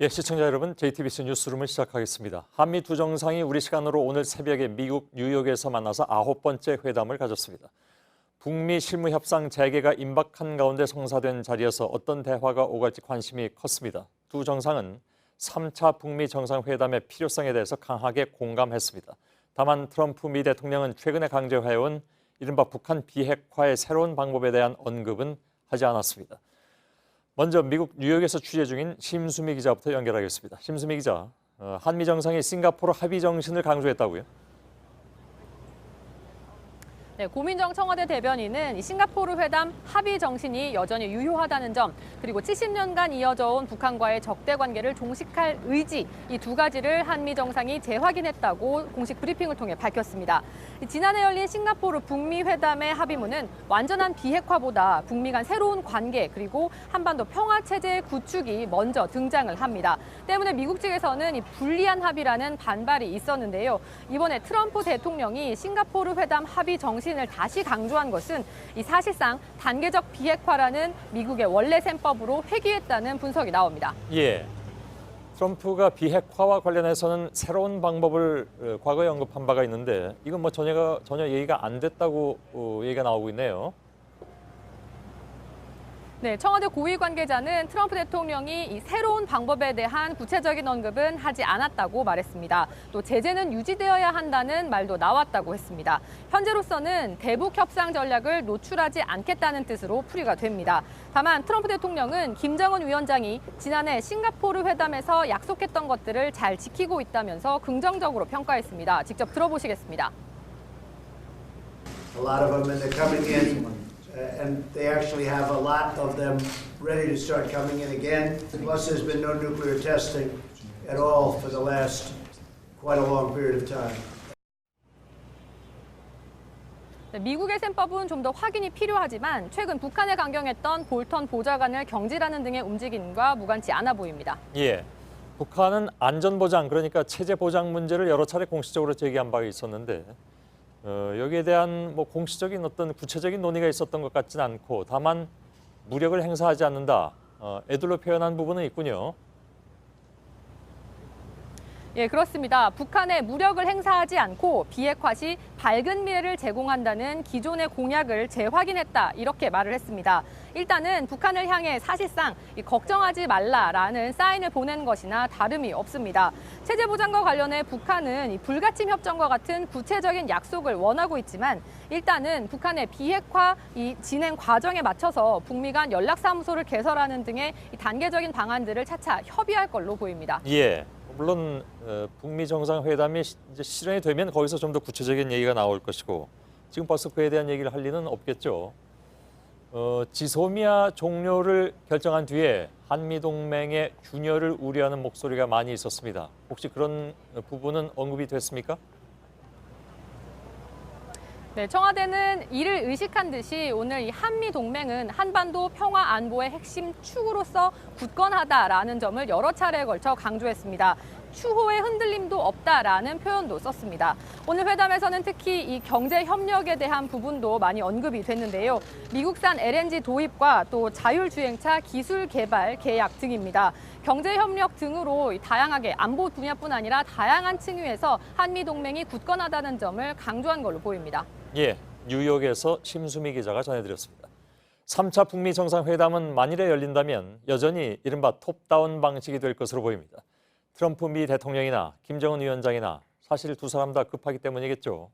예, 시청자 여러분, JTBC 뉴스룸을 시작하겠습니다. 한미 두 정상이 우리 시간으로 오늘 새벽에 미국 뉴욕에서 만나서 9번째 회담을 가졌습니다. 북미 실무 협상 재개가 임박한 가운데 성사된 자리여서 어떤 대화가 오갈지 관심이 컸습니다. 두 정상은 3차 북미 정상회담의 필요성에 대해서 강하게 공감했습니다. 다만 트럼프 미 대통령은 최근에 강조해온 이른바 북한 비핵화의 새로운 방법에 대한 언급은 하지 않았습니다. 먼저 미국 뉴욕에서 취재 중인 심수미 기자부터 연결하겠습니다. 심수미 기자, 한미 정상이 싱가포르 합의 정신을 강조했다고요? 네, 고민정 청와대 대변인은 싱가포르 회담 합의 정신이 여전히 유효하다는 점, 그리고 70년간 이어져 온 북한과의 적대 관계를 종식할 의지, 이 두 가지를 한미 정상이 재확인했다고 공식 브리핑을 통해 밝혔습니다. 지난해 열린 싱가포르 북미 회담의 합의문은 완전한 비핵화보다 북미 간 새로운 관계, 그리고 한반도 평화 체제의 구축이 먼저 등장을 합니다. 때문에 미국 측에서는 이 불리한 합의라는 반발이 있었는데요. 이번에 트럼프 대통령이 싱가포르 회담 합의 정신을 다시 강조한 것은 이 사실상 단계적 비핵화라는 미국의 원래 셈법으로 회귀했다는 분석이 나옵니다. 예, 트럼프가 비핵화와 관련해서는 새로운 방법을 과거에 언급한 바가 있는데 이건 뭐 전혀 얘기가 안 됐다고 얘기가 나오고 있네요. 네, 청와대 고위 관계자는 트럼프 대통령이 이 새로운 방법에 대한 구체적인 언급은 하지 않았다고 말했습니다. 또 제재는 유지되어야 한다는 말도 나왔다고 했습니다. 현재로서는 대북 협상 전략을 노출하지 않겠다는 뜻으로 풀이가 됩니다. 다만 트럼프 대통령은 김정은 위원장이 지난해 싱가포르 회담에서 약속했던 것들을 잘 지키고 있다면서 긍정적으로 평가했습니다. 직접 들어보시겠습니다. A lot of them, and they're coming in. And they actually have a lot of them ready to start coming in again. Plus, there's been no nuclear testing at all for the last quite a long period of time. 미국의 셈법은 좀 더 확인이 필요하지만 최근 북한에 강경했던 볼턴 보좌관을 경질하는 등의 움직임과 무관치 않아 보입니다. 예, 북한은 안전보장, 그러니까 체제 보장 문제를 여러 차례 공식적으로 제기한 바가 있었는데 여기에 대한 뭐 공식적인 어떤 구체적인 논의가 있었던 것 같지는 않고 다만 무력을 행사하지 않는다, 애들로 표현한 부분은 있군요. 예, 그렇습니다. 북한에 무력을 행사하지 않고 비핵화 시 밝은 미래를 제공한다는 기존의 공약을 재확인했다, 이렇게 말을 했습니다. 일단은 북한을 향해 사실상 걱정하지 말라라는 사인을 보낸 것이나 다름이 없습니다. 체제 보장과 관련해 북한은 불가침 협정과 같은 구체적인 약속을 원하고 있지만 일단은 북한의 비핵화 진행 과정에 맞춰서 북미 간 연락사무소를 개설하는 등의 단계적인 방안들을 차차 협의할 걸로 보입니다. 예. 물론 북미 정상회담이 이제 실현이 되면 거기서 좀 더 구체적인 얘기가 나올 것이고 지금 벌써 그에 대한 얘기를 할 리는 없겠죠. 지소미아 종료를 결정한 뒤에 한미 동맹의 균열을 우려하는 목소리가 많이 있었습니다. 혹시 그런 부분은 언급이 됐습니까? 네, 청와대는 이를 의식한 듯이 오늘 이 한미 동맹은 한반도 평화 안보의 핵심 축으로서 굳건하다라는 점을 여러 차례에 걸쳐 강조했습니다. 추호의 흔들림도 없다라는 표현도 썼습니다. 오늘 회담에서는 특히 이 경제 협력에 대한 부분도 많이 언급이 됐는데요. 미국산 LNG 도입과 또 자율주행차 기술 개발 계약 등입니다. 경제 협력 등으로 다양하게 안보 분야뿐 아니라 다양한 층위에서 한미 동맹이 굳건하다는 점을 강조한 걸로 보입니다. 예, 뉴욕에서 심수미 기자가 전해드렸습니다. 3차 북미 정상회담은 만일에 열린다면 여전히 이른바 톱다운 방식이 될 것으로 보입니다. 트럼프 미 대통령이나 김정은 위원장이나 사실 두 사람 다 급하기 때문이겠죠.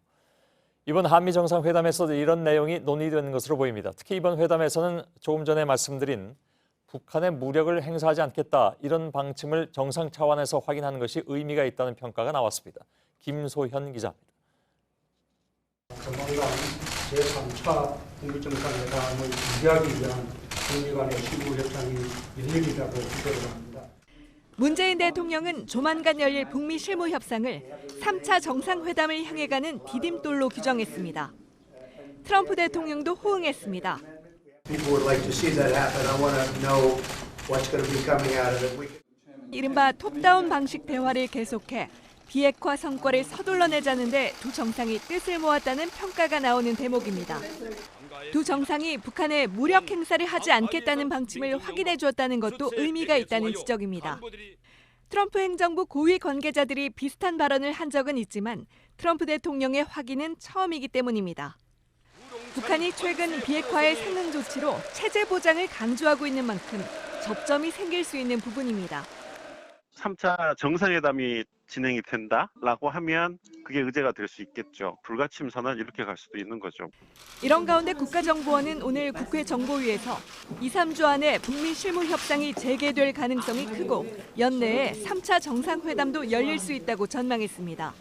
이번 한미 정상회담에서도 이런 내용이 논의되는 것으로 보입니다. 특히 이번 회담에서는 조금 전에 말씀드린 북한의 무력을 행사하지 않겠다, 이런 방침을 정상 차원에서 확인하는 것이 의미가 있다는 평가가 나왔습니다. 김소현 기자입니다. 조만간 제3차 북미 정상회담을 준비하기 위한 북미 간의 실무 협상이 열리리라고 기대를 합니다. 문재인 대통령은 조만간 열릴 북미 실무 협상을 3차 정상회담을 향해 가는 디딤돌로 규정했습니다. 트럼프 대통령도 호응했습니다. 이른바 톱다운 방식 대화를 계속해 비핵화 성과를 서둘러 내자는데 두 정상이 뜻을 모았다는 평가가 나오는 대목입니다. 두 정상이 북한에 무력 행사를 하지 않겠다는 방침을 확인해 주었다는 것도 의미가 있다는 지적입니다. 트럼프 행정부 고위 관계자들이 비슷한 발언을 한 적은 있지만 트럼프 대통령의 확인은 처음이기 때문입니다. 북한이 최근 비핵화의 상응 조치로 체제 보장을 강조하고 있는 만큼 접점이 생길 수 있는 부분입니다. 3차 정상회담이 진행이 된다라고 하면 그게 의제가 될 수 있겠죠. 불가침선은 이렇게 갈 수도 있는 거죠. 이런 가운데 국가정보원은 오늘 국회 정보위에서 2, 3주 안에 북미 실무 협상이 재개될 가능성이 크고 연내에 3차 정상회담도 열릴 수 있다고 전망했습니다.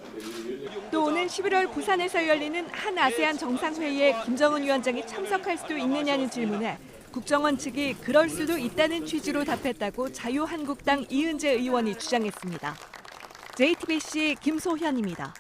또 오는 11월 부산에서 열리는 한 아세안 정상회의에 김정은 위원장이 참석할 수도 있느냐는 질문에 국정원 측이 그럴 수도 있다는 취지로 답했다고 자유한국당 이은재 의원이 주장했습니다. JTBC 김소현입니다.